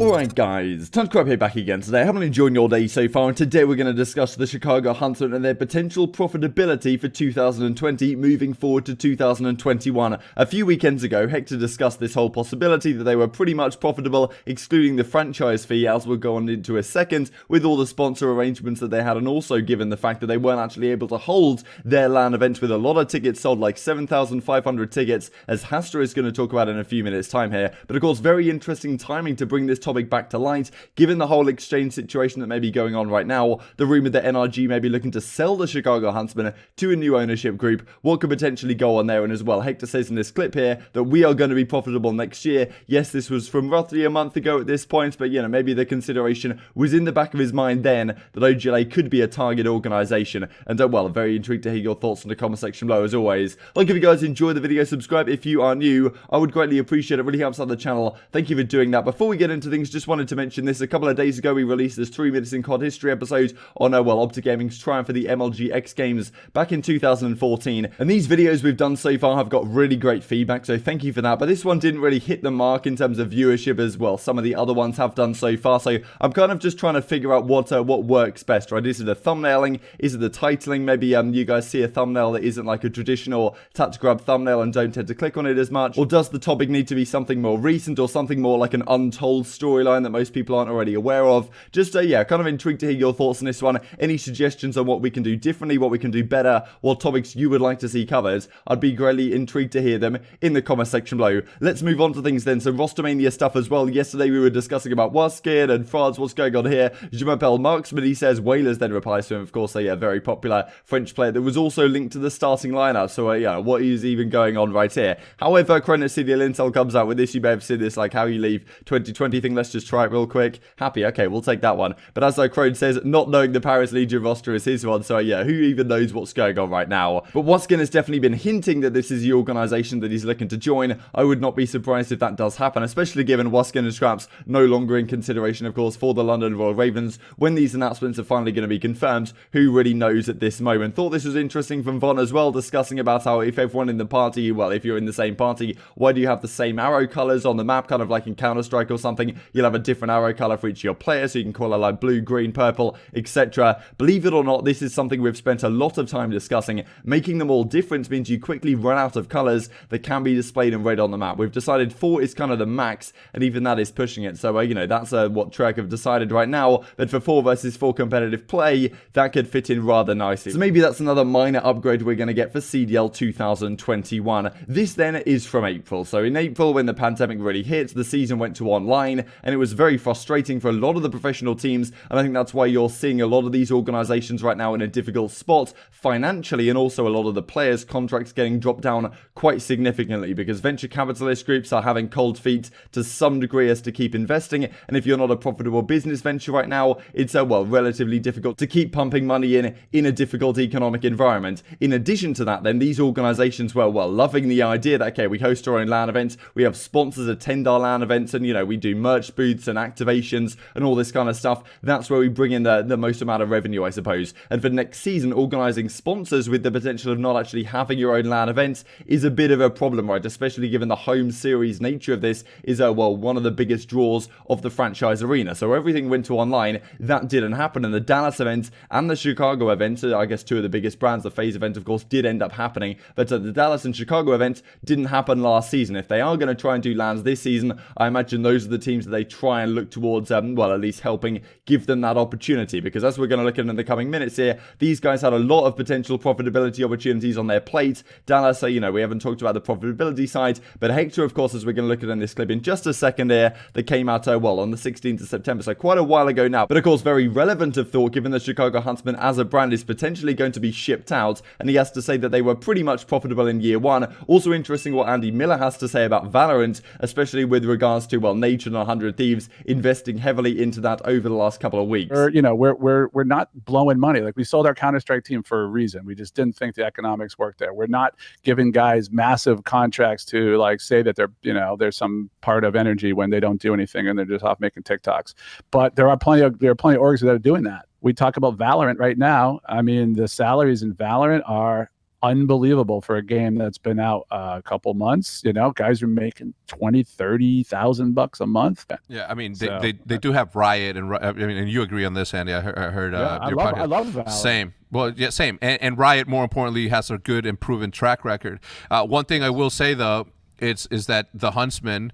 Alright guys, time to here back again today. I haven't enjoyed your day so far, and today we're going to discuss the Chicago Huntsmen and their potential profitability for 2020 moving forward to 2021. A few weekends ago, Hector discussed this whole possibility that they were pretty much profitable, excluding the franchise fee, as we'll go on into a second, with all the sponsor arrangements that they had, and also given the fact that they weren't actually able to hold their LAN events with a lot of tickets sold, like 7,500 tickets, as Hastra is going to talk about in a few minutes time here. But of course, very interesting timing to bring this topic back to light, given the whole exchange situation that may be going on right now, the rumor that NRG may be looking to sell the Chicago Huntsmen to a new ownership group, what could potentially go on there, and as well, Hector says in this clip here that we are going to be profitable next year. Yes, this was from roughly a month ago at this point, but you know, maybe the consideration was in the back of his mind then that OGLA could be a target organization, and well, very intrigued to hear your thoughts in the comment section below as always. Like if you guys enjoyed the video, subscribe if you are new, I would greatly appreciate it, really helps out the channel. Thank you for doing that. Before we get into things, just wanted to mention this. A couple of days ago, we released this 3 minutes in CoD history episode on, Optic Gaming's triumph for the MLG X Games back in 2014. And these videos we've done so far have got really great feedback, so thank you for that. But this one didn't really hit the mark in terms of viewership as well. Some of the other ones have done so far, so I'm kind of just trying to figure out what works best, right? Is it the thumbnailing? Is it the titling? Maybe you guys see a thumbnail that isn't like a traditional tap to grab thumbnail and don't tend to click on it as much? Or does the topic need to be something more recent, or something more like an untold storyline that most people aren't already aware of? Just yeah, kind of intrigued to hear your thoughts on this one. Any suggestions on what we can do differently, what we can do better, what topics you would like to see covered? I'd be greatly intrigued to hear them in the comment section below. Let's move on to things then. So Rostermania stuff as well. Yesterday we were discussing about Waskin and France, what's going on here. Je m'appelle Marksman, he says. Whalers then replies to him, of course, a very popular French player that was also linked to the starting lineup. So yeah, what is even going on right here? However, Cronus City Intel comes out with this. You may have seen this, like how you leave 2020 thing. Let's just try it real quick. Happy, okay, we'll take that one. But as Crone says, not knowing the Paris Legion roster is his one, so yeah, who even knows what's going on right now? But Waskin has definitely been hinting that this is the organization that he's looking to join. I would not be surprised if that does happen, especially given Waskin and Scraps no longer in consideration, of course, for the London Royal Ravens. When these announcements are finally going to be confirmed, who really knows at this moment? Thought this was interesting from Von as well, discussing about how if everyone in the party, well, if you're in the same party, why do you have the same arrow colors on the map, kind of like in Counter-Strike or something? You'll have a different arrow color for each of your players, so you can call it like blue, green, purple, etc. Believe it or not, this is something we've spent a lot of time discussing. Making them all different means you quickly run out of colors that can be displayed in red on the map. We've decided 4 is kind of the max, and even that is pushing it. So, you know, that's what Trek have decided right now, but for 4 versus 4 competitive play, that could fit in rather nicely. So maybe that's another minor upgrade we're going to get for CDL 2021. This then is from April. So in April, when the pandemic really hit, the season went to online, and it was very frustrating for a lot of the professional teams, and I think that's why you're seeing a lot of these organizations right now in a difficult spot financially, and also a lot of the players' contracts getting dropped down quite significantly, because venture capitalist groups are having cold feet to some degree as to keep investing, and if you're not a profitable business venture right now, it's well, relatively difficult to keep pumping money in a difficult economic environment. In addition to that, then, these organizations were, well, loving the idea that, okay, we host our own LAN events, we have sponsors attend our LAN events, and, you know, we do merch booths and activations and all this kind of stuff. That's where we bring in the most amount of revenue, I suppose. And for next season, organizing sponsors with the potential of not actually having your own LAN events is a bit of a problem, right? Especially given the home series nature of this is, well, one of the biggest draws of the franchise arena. So everything went to online. That didn't happen. And the Dallas event and the Chicago event, I guess 2 of the biggest brands, the FaZe event, of course, did end up happening. But the Dallas and Chicago event didn't happen last season. If they are going to try and do LANs this season, I imagine those are the teams that they try and look towards, well, at least helping give them that opportunity, because as we're going to look at in the coming minutes here, these guys had a lot of potential profitability opportunities on their plate. Dallas, you know, we haven't talked about the profitability side, but Hector, of course, as we're going to look at in this clip in just a second here, that came out, well, on the 16th of September, so quite a while ago now, but of course very relevant of thought, given the Chicago Huntsman as a brand is potentially going to be shipped out, and he has to say that they were pretty much profitable in year 1. Also interesting what Andy Miller has to say about Valorant, especially with regards to, well, Nature and 100 Thieves investing heavily into that over the last couple of weeks. You know, we're not blowing money. Like, we sold our Counter-Strike team for a reason. We just didn't think the economics worked there. We're not giving guys massive contracts to, like, say that they're, you know, there's some part of energy when they don't do anything and they're just off making TikToks. But there are plenty of orgs that are doing that. We talk about Valorant right now. I mean, the salaries in Valorant are unbelievable for a game that's been out a couple months. You know, guys are making $20,000-$30,000 a month. Yeah, I mean, they do have Riot, and I mean, and you agree on this, Andy. I heard I your love podcast. I love Valve. Same. Well, yeah, same. And Riot, more importantly, has a good and proven track record. One thing I will say though is that the Huntsmen,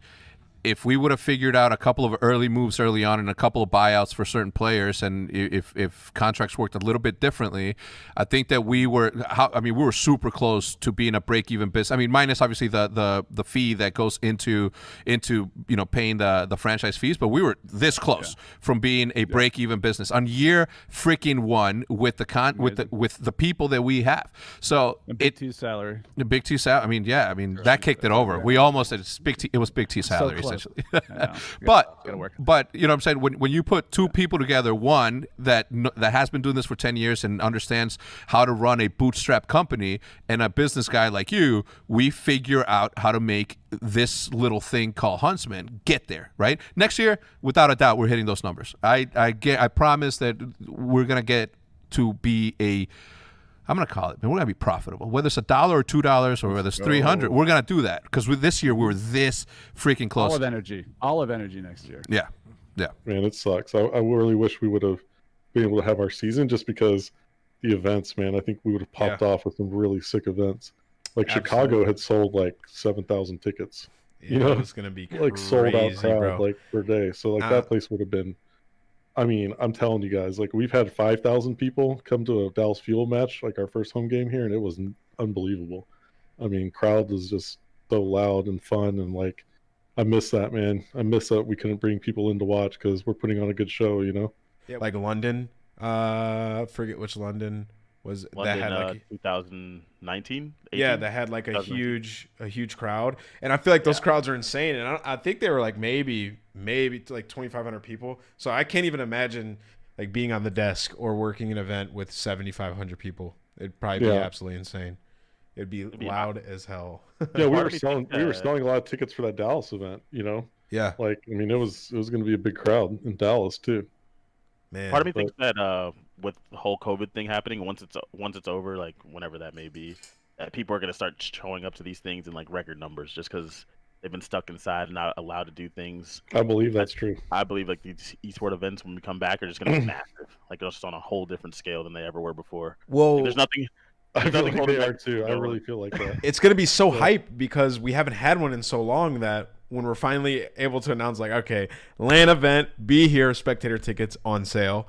if we would have figured out a couple of early moves early on and a couple of buyouts for certain players, and if contracts worked a little bit differently, I think that we were super close to being a break-even business. I mean, minus obviously the fee that goes into paying the franchise fees, but we were this close from being a break-even business on year freaking one with the people that we have. So the Big T salary. The Big T salary. I mean, that kicked it over. We almost said it was Big T salary. So essentially. But you know what I'm saying, when you put two people together, one that has been doing this for 10 years and understands how to run a bootstrap company, and a business guy like you, we figure out how to make this little thing called Huntsman get there, right? Next year, without a doubt, we're hitting those numbers. I promise that we're going to get to be I'm going to call it, we're going to be profitable. Whether it's $1 or $2 or whether it's 300, we're going to do that. Because this year, we were this freaking close. All of energy next year. Yeah. Man, it sucks. I really wish we would have been able to have our season, just because the events, man, I think we would have popped off with some really sick events. Like Chicago had sold like 7,000 tickets. Yeah, it was going to be like sold out crowd, bro. like per day. So like that place would have been, I mean, I'm telling you guys, like we've had 5,000 people come to a Dallas Fuel match, like our first home game here, and it was unbelievable. I mean, crowd was just so loud and fun, and like, I miss that, man. I miss that we couldn't bring people in to watch because we're putting on a good show, you know? Yeah, like London. Forget which London was. London, that had like 2019. 18? Yeah, that had like a huge crowd, and I feel like those crowds are insane. And I think they were like maybe like 2,500 people. So I can't even imagine like being on the desk or working an event with 7,500 people. It'd probably be absolutely insane. It'd be loud as hell. Yeah, we were selling a lot of tickets for that Dallas event, you know? Yeah. Like, I mean, it was going to be a big crowd in Dallas too. Man. Part of me thinks that with the whole COVID thing happening, once it's over, like whenever that may be, people are going to start showing up to these things in like record numbers just because they've been stuck inside and not allowed to do things. I believe that's true. I believe like these esports events when we come back are just going to be massive. Like they're just on a whole different scale than they ever were before. Well, there's nothing. I feel like they are too. I really feel like that. It's going to be so hype because we haven't had one in so long that when we're finally able to announce, like, okay, LAN event, be here, spectator tickets on sale,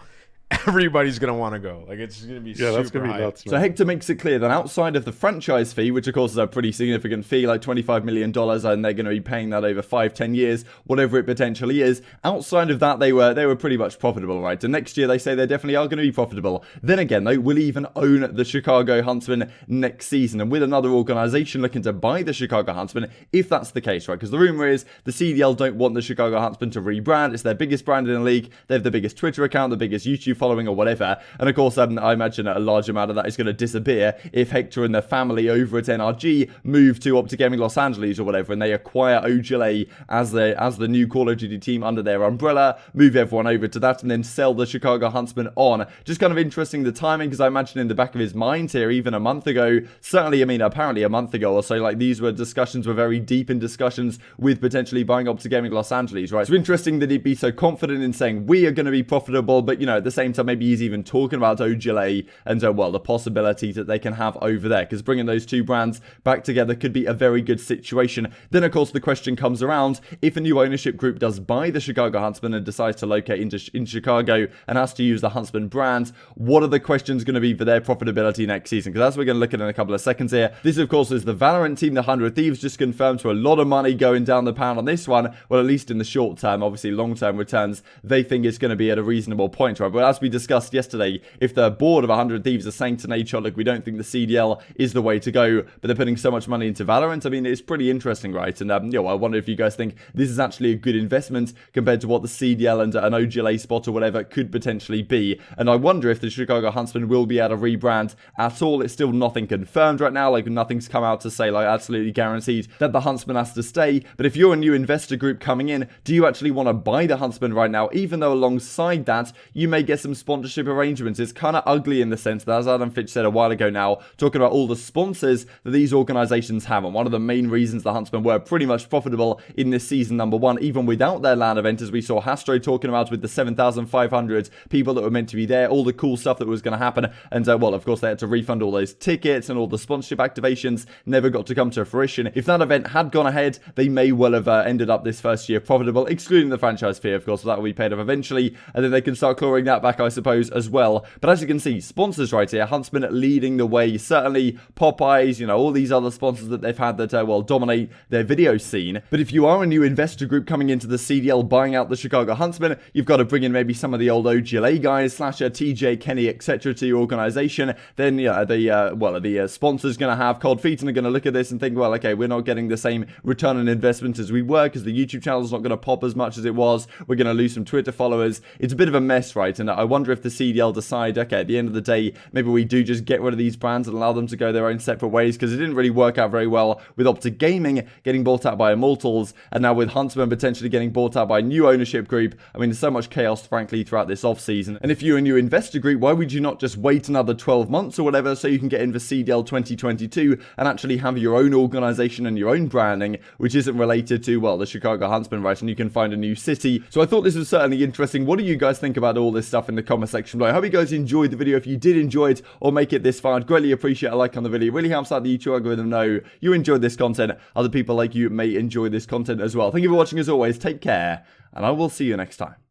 everybody's going to want to go. Like, it's going to be super that's going to be hype. nuts, man. So Hector makes it clear that outside of the franchise fee, which of course is a pretty significant fee, like $25 million, and they're going to be paying that over 5-10 years, whatever it potentially is, outside of that, they were pretty much profitable, right? And next year, they say they definitely are going to be profitable. Then again, they will even own the Chicago Huntsmen next season. And with another organization looking to buy the Chicago Huntsmen, if that's the case, right? Because the rumor is the CDL don't want the Chicago Huntsmen to rebrand. It's their biggest brand in the league. They have the biggest Twitter account, the biggest YouTube following or whatever. And of course, I imagine a large amount of that is going to disappear if Hector and their family over at NRG move to Optic Gaming Los Angeles or whatever, and they acquire OGLA as the new Call of Duty team under their umbrella, move everyone over to that, and then sell the Chicago Huntsmen on. Just kind of interesting the timing, because I imagine in the back of his mind here, even a month ago, certainly, I mean, apparently a month ago or so, like these were very deep in discussions with potentially buying Optic Gaming Los Angeles, right? So interesting that he'd be so confident in saying we are going to be profitable, but, you know, at the same time, maybe he's even talking about OGLA and, the possibilities that they can have over there, because bringing those two brands back together could be a very good situation. Then, of course, the question comes around, if a new ownership group does buy the Chicago Huntsmen and decides to locate in Chicago and has to use the Huntsman brand, what are the questions going to be for their profitability next season? Because as we're going to look at in a couple of seconds here, this, of course, is the Valorant team, the 100 Thieves, just confirmed to a lot of money going down the pound on this one. Well, at least in the short term, obviously long-term returns, they think it's going to be at a reasonable point, right? But as we discussed yesterday, if the board of 100 Thieves are saying to Nature, look, we don't think the CDL is the way to go, but they're putting so much money into Valorant, I mean, it's pretty interesting, right? And, I wonder if you guys think this is actually a good investment compared to what the CDL and an OGLA spot or whatever could potentially be. And I wonder if the Chicago Huntsmen will be able to rebrand at all. It's still nothing confirmed right now, like nothing's come out to say, like, absolutely guaranteed that the Huntsman has to stay. But if you're a new investor group coming in, do you actually want to buy the Huntsman right now, even though alongside that, you may get some some sponsorship arrangements. It's kind of ugly in the sense that, as Adam Fitch said a while ago now, talking about all the sponsors that these organizations have. And one of the main reasons the Huntsmen were pretty much profitable in this season number 1, even without their LAN event, as we saw Hastro talking about with the 7,500 people that were meant to be there, all the cool stuff that was going to happen. And well, of course, they had to refund all those tickets and all the sponsorship activations never got to come to fruition. If that event had gone ahead, they may well have ended up this first year profitable, excluding the franchise fee, of course, so that will be paid off eventually, and then they can start clawing that back, I suppose, as well. But as you can see, sponsors right here, Huntsman leading the way, certainly Popeyes, you know, all these other sponsors that they've had that, well, dominate their video scene. But if you are a new investor group coming into the CDL, buying out the Chicago Huntsmen, you've got to bring in maybe some of the old OGLA guys, Slasher, TJ, Kenny, etc. to your organization. Then, yeah, the sponsors going to have cold feet and are going to look at this and think, well, okay, we're not getting the same return on investment as we were because the YouTube channel's not going to pop as much as it was. We're going to lose some Twitter followers. It's a bit of a mess, right? And I wonder if the CDL decide, okay, at the end of the day, maybe we do just get rid of these brands and allow them to go their own separate ways, because it didn't really work out very well with Optic Gaming getting bought out by Immortals, and now with Huntsman potentially getting bought out by a new ownership group. I mean, there's so much chaos, frankly, throughout this off-season. And if you're a new investor group, why would you not just wait another 12 months or whatever so you can get in for CDL 2022 and actually have your own organization and your own branding, which isn't related to, well, the Chicago Huntsmen, right? And you can find a new city. So I thought this was certainly interesting. What do you guys think about all this stuff in the comment section below? I hope you guys enjoyed the video. If you did enjoy it or make it this far, I'd greatly appreciate a like on the video. It really helps out the YouTube algorithm know you enjoyed this content. Other people like you may enjoy this content as well. Thank you for watching as always. Take care, and I will see you next time.